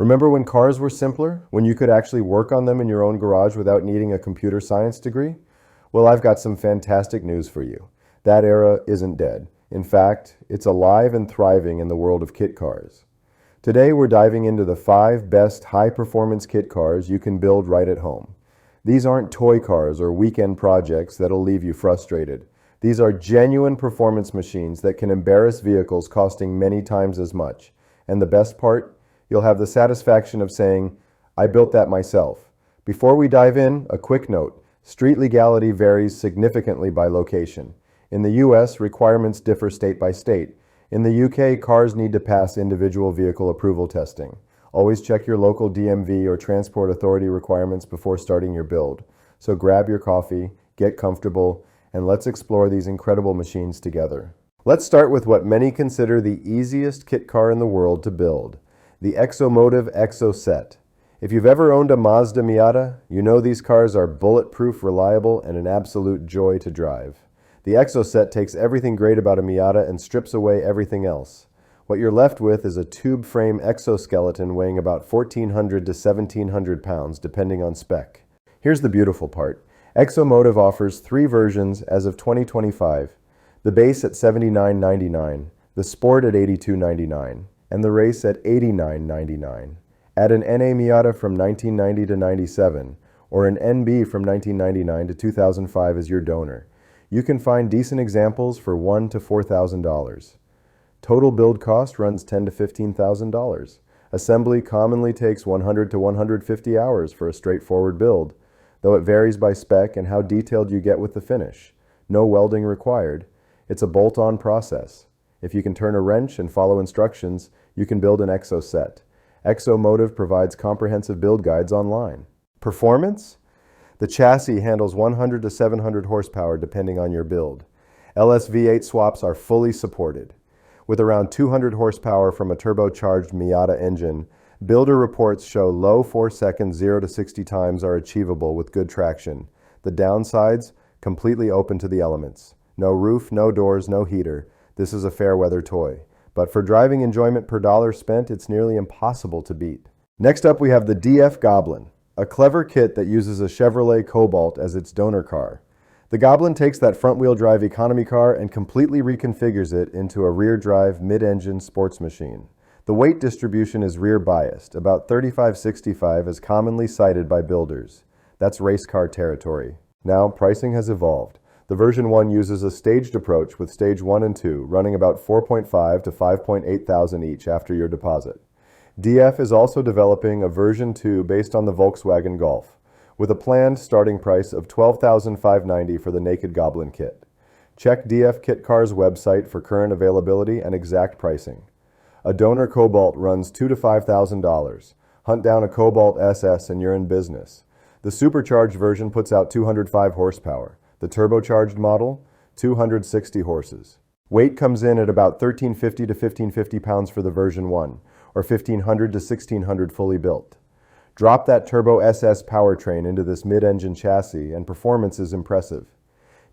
Remember when cars were simpler? When you could actually work on them in your own garage without needing a computer science degree? Well, I've got some fantastic news for you. That era isn't dead. In fact, it's alive and thriving in the world of kit cars. Today, we're diving into the 5 best high-performance kit cars you can build right at home. These aren't toy cars or weekend projects that'll leave you frustrated. These are genuine performance machines that can embarrass vehicles costing many times as much. And the best part? You'll have the satisfaction of saying, I built that myself. Before we dive in, a quick note. Street legality varies significantly by location. In the US, requirements differ state by state. In the UK, cars need to pass individual vehicle approval testing. Always check your local DMV or transport authority requirements before starting your build. So grab your coffee, get comfortable, and let's explore these incredible machines together. Let's start with what many consider the easiest kit car in the world to build, the Exomotive Exocet. If you've ever owned a Mazda Miata, you know these cars are bulletproof, reliable, and an absolute joy to drive. The Exocet takes everything great about a Miata and strips away everything else. What you're left with is a tube frame exoskeleton weighing about 1,400 to 1,700 pounds, depending on spec. Here's the beautiful part. Exomotive offers 3 versions as of 2025. The base at $79.99, the Sport at $82.99, and the Race at $89.99. Add an NA Miata from 1990 to 97, or an NB from 1999 to 2005 as your donor. You can find decent examples for $1,000 to $4,000. Total build cost runs $10,000 to $15,000. Assembly commonly takes 100 to 150 hours for a straightforward build, though it varies by spec and how detailed you get with the finish. No welding required. It's a bolt-on process. If you can turn a wrench and follow instructions, you can build an Exocet. Exomotive provides comprehensive build guides online. Performance? The chassis handles 100 to 700 horsepower depending on your build. LSV8 swaps are fully supported. With around 200 horsepower from a turbocharged Miata engine, builder reports show low 4-second 0 to 60 times are achievable with good traction. The downsides? Completely open to the elements. No roof, no doors, no heater. This is a fair weather toy. But for driving enjoyment per dollar spent, it's nearly impossible to beat. Next up, we have the DF Goblin, a clever kit that uses a Chevrolet Cobalt as its donor car. The Goblin takes that front-wheel drive economy car and completely reconfigures it into a rear-drive, mid-engine sports machine. The weight distribution is rear-biased, about 35-65 as commonly cited by builders. That's race car territory. Now, pricing has evolved. The version 1 uses a staged approach with stage 1 and 2 running about $4.5 to $5.8 thousand each after your deposit. DF is also developing a version 2 based on the Volkswagen Golf, with a planned starting price of $12,590 for the Naked Goblin kit. Check DF Kit Car's website for current availability and exact pricing. A donor Cobalt runs $2,000 to $5,000. Hunt down a Cobalt SS and you're in business. The supercharged version puts out 205 horsepower. The turbocharged model, 260 horses. Weight comes in at about 1,350 to 1,550 pounds for the version 1, or 1,500 to 1,600 fully built. Drop that Turbo SS powertrain into this mid-engine chassis and performance is impressive.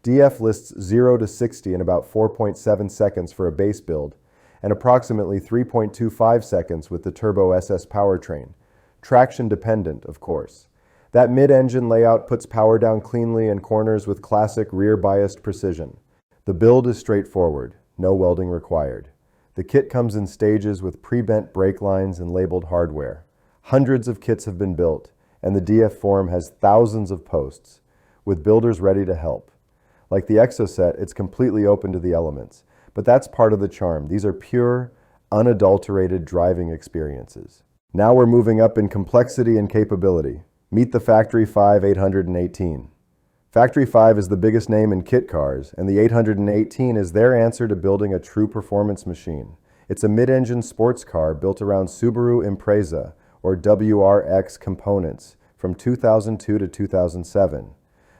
DF lists 0 to 60 in about 4.7 seconds for a base build, and approximately 3.25 seconds with the Turbo SS powertrain. Traction dependent, of course. That mid-engine layout puts power down cleanly in corners with classic rear-biased precision. The build is straightforward, no welding required. The kit comes in stages with pre-bent brake lines and labeled hardware. Hundreds of kits have been built, and the DF forum has thousands of posts, with builders ready to help. Like the Exocet, it's completely open to the elements, but that's part of the charm. These are pure, unadulterated driving experiences. Now we're moving up in complexity and capability. Meet the Factory 5 818. Factory 5 is the biggest name in kit cars, and the 818 is their answer to building a true performance machine. It's a mid-engine sports car built around Subaru Impreza, or WRX components, from 2002 to 2007.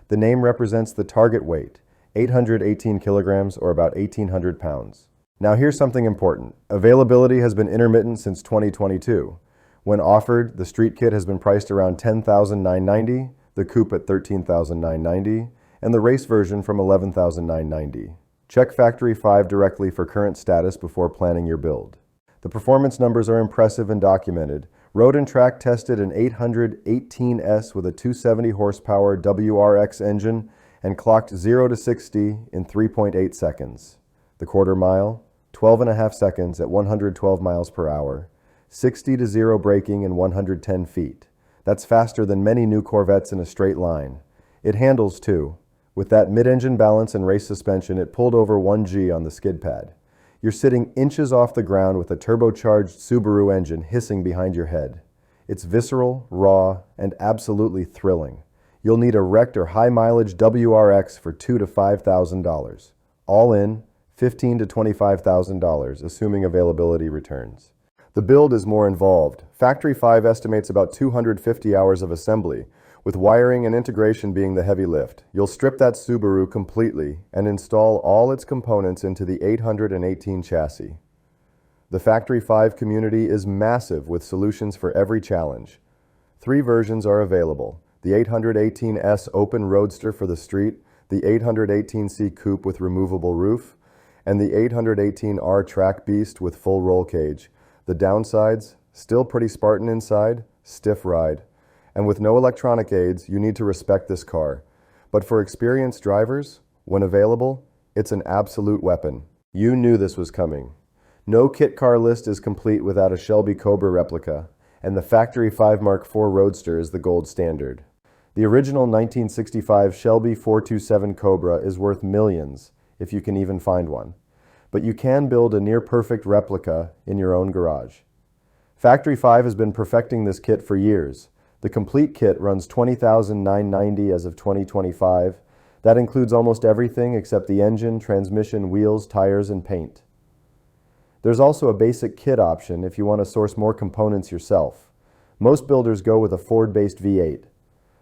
The name represents the target weight, 818 kilograms or about 1,800 pounds. Now here's something important. Availability has been intermittent since 2022. When offered, the street kit has been priced around $10,990, the coupe at $13,990, and the race version from $11,990. Check Factory 5 directly for current status before planning your build. The performance numbers are impressive and documented, Road and Track tested an 818S with a 270 horsepower WRX engine and clocked 0 to 60 in 3.8 seconds. The quarter mile, 12.5 seconds at 112 miles per hour. 60 to 0 braking in 110 feet. That's faster than many new Corvettes in a straight line. It handles too. With that mid-engine balance and race suspension, it pulled over 1G on the skid pad. You're sitting inches off the ground with a turbocharged Subaru engine hissing behind your head. It's visceral, raw, and absolutely thrilling. You'll need a wrecked or high-mileage WRX for $2,000 to $5,000. All in, $15,000 to $25,000, assuming availability returns. The build is more involved. Factory 5 estimates about 250 hours of assembly, with wiring and integration being the heavy lift. You'll strip that Subaru completely and install all its components into the 818 chassis. The Factory 5 community is massive with solutions for every challenge. 3 versions are available: the 818S Open Roadster for the street, the 818C Coupe with removable roof, and the 818R Track Beast with full roll cage. The downsides, still pretty Spartan inside, stiff ride. And with no electronic aids, you need to respect this car. But for experienced drivers, when available, it's an absolute weapon. You knew this was coming. No kit car list is complete without a Shelby Cobra replica, and the Factory 5 Mark IV Roadster is the gold standard. The original 1965 Shelby 427 Cobra is worth millions, if you can even find one. But you can build a near-perfect replica in your own garage. Factory 5 has been perfecting this kit for years. The complete kit runs $20,990 as of 2025. That includes almost everything except the engine, transmission, wheels, tires, and paint. There's also a basic kit option if you want to source more components yourself. Most builders go with a Ford-based V8.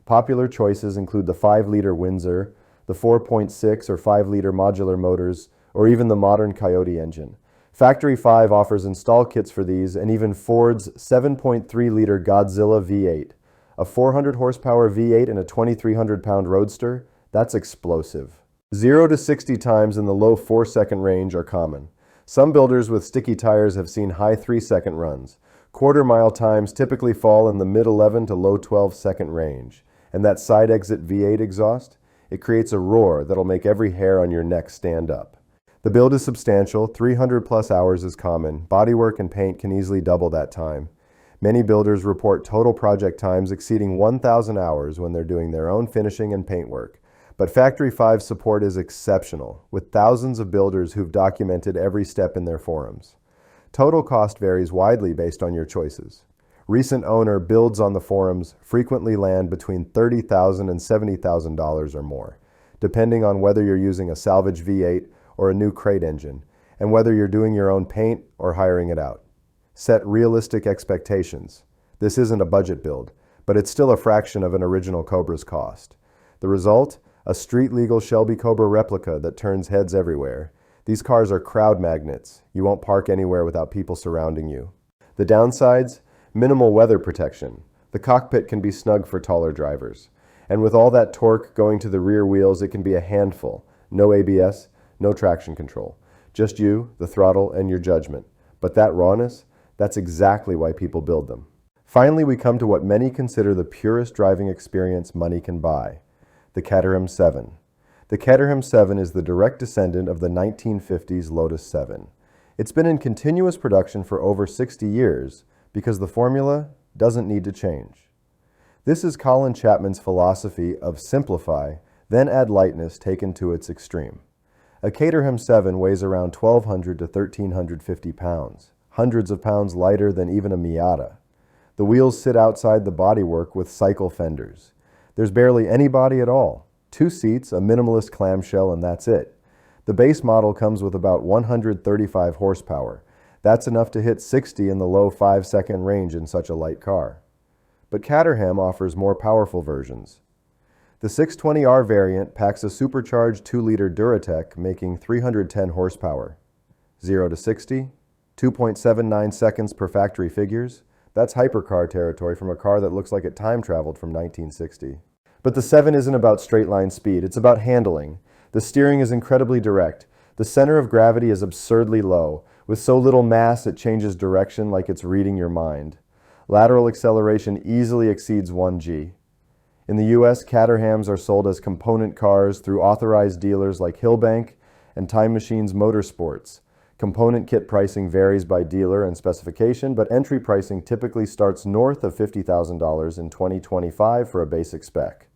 Popular choices include the 5-liter Windsor, the 4.6 or 5-liter modular motors, or even the modern Coyote engine. Factory 5 offers install kits for these, and even Ford's 7.3-liter Godzilla V8. A 400 horsepower V8 and a 2,300 pound Roadster, that's explosive. 0 to 60 times in the low 4-second range are common. Some builders with sticky tires have seen high 3-second runs. Quarter-mile times typically fall in the mid-11 to low 12-second range. And that side exit V8 exhaust, it creates a roar that'll make every hair on your neck stand up. The build is substantial, 300 plus hours is common. Bodywork and paint can easily double that time. Many builders report total project times exceeding 1,000 hours when they're doing their own finishing and paint work. But Factory 5 support is exceptional, with thousands of builders who've documented every step in their forums. Total cost varies widely based on your choices. Recent owner builds on the forums frequently land between $30,000 and $70,000 or more, depending on whether you're using a salvage V8 or a new crate engine, and whether you're doing your own paint or hiring it out. Set realistic expectations. This isn't a budget build, but it's still a fraction of an original Cobra's cost. The result? A street-legal Shelby Cobra replica that turns heads everywhere. These cars are crowd magnets. You won't park anywhere without people surrounding you. The downsides? Minimal weather protection. The cockpit can be snug for taller drivers. And with all that torque going to the rear wheels, it can be a handful. No ABS, no traction control. Just you, the throttle, and your judgment. But that rawness, that's exactly why people build them. Finally, we come to what many consider the purest driving experience money can buy. The Caterham Seven. The Caterham Seven is the direct descendant of the 1950s Lotus 7. It's been in continuous production for over 60 years because the formula doesn't need to change. This is Colin Chapman's philosophy of simplify, then add lightness taken to its extreme. A Caterham 7 weighs around 1,200 to 1,350 pounds, hundreds of pounds lighter than even a Miata. The wheels sit outside the bodywork with cycle fenders. There's barely any body at all. 2 seats, a minimalist clamshell, and that's it. The base model comes with about 135 horsepower. That's enough to hit 60 in the low 5-second range in such a light car. But Caterham offers more powerful versions. The 620R variant packs a supercharged 2-liter Duratec, making 310 horsepower. 0 to 60, 2.79 seconds per factory figures. That's hypercar territory from a car that looks like it time traveled from 1960. But the 7 isn't about straight line speed, it's about handling. The steering is incredibly direct. The center of gravity is absurdly low. With so little mass, it changes direction like it's reading your mind. Lateral acceleration easily exceeds 1 G. In the US, Caterhams are sold as component cars through authorized dealers like Hillbank and Time Machines Motorsports. Component kit pricing varies by dealer and specification, but entry pricing typically starts north of $50,000 in 2025 for a basic spec.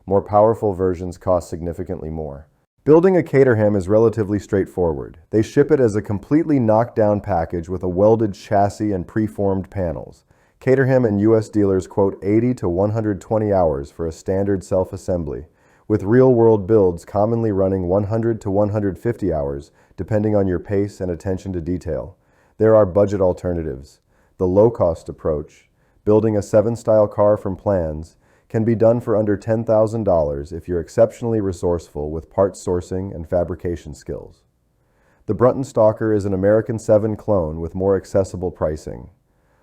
More powerful versions cost significantly more. Building a Caterham is relatively straightforward. They ship it as a completely knocked-down package with a welded chassis and preformed panels. Caterham and US dealers quote 80 to 120 hours for a standard self-assembly, with real-world builds commonly running 100 to 150 hours, depending on your pace and attention to detail. There are budget alternatives. The low-cost approach, building a 7-style car from plans, can be done for under $10,000 if you're exceptionally resourceful with parts sourcing and fabrication skills. The Brunton Stalker is an American 7 clone with more accessible pricing.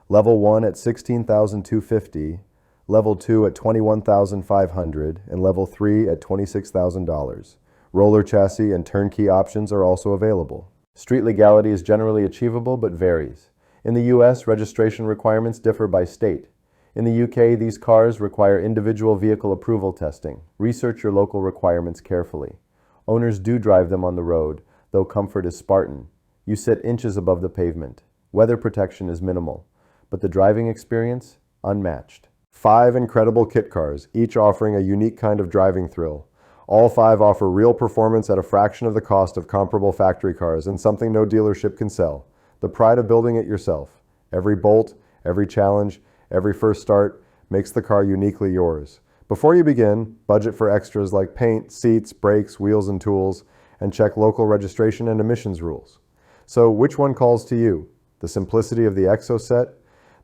Level 1 at $16,250, Level 2 at $21,500, and Level 3 at $26,000. Roller chassis and turnkey options are also available. Street legality is generally achievable but varies. In the US, registration requirements differ by state. In the UK, these cars require individual vehicle approval testing. Research your local requirements carefully. Owners do drive them on the road, though comfort is Spartan. You sit inches above the pavement. Weather protection is minimal, but the driving experience, unmatched. 5 incredible kit cars, each offering a unique kind of driving thrill. All 5 offer real performance at a fraction of the cost of comparable factory cars and something no dealership can sell. The pride of building it yourself. Every bolt, every challenge, every first start makes the car uniquely yours. Before you begin, budget for extras like paint, seats, brakes, wheels, and tools, and check local registration and emissions rules. So which one calls to you? The simplicity of the Exocet,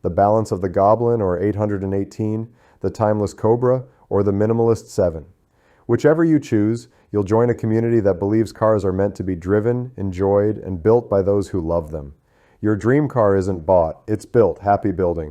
the balance of the Goblin or 818, the timeless Cobra, or the minimalist 7. Whichever you choose, you'll join a community that believes cars are meant to be driven, enjoyed, and built by those who love them. Your dream car isn't bought, it's built. Happy building.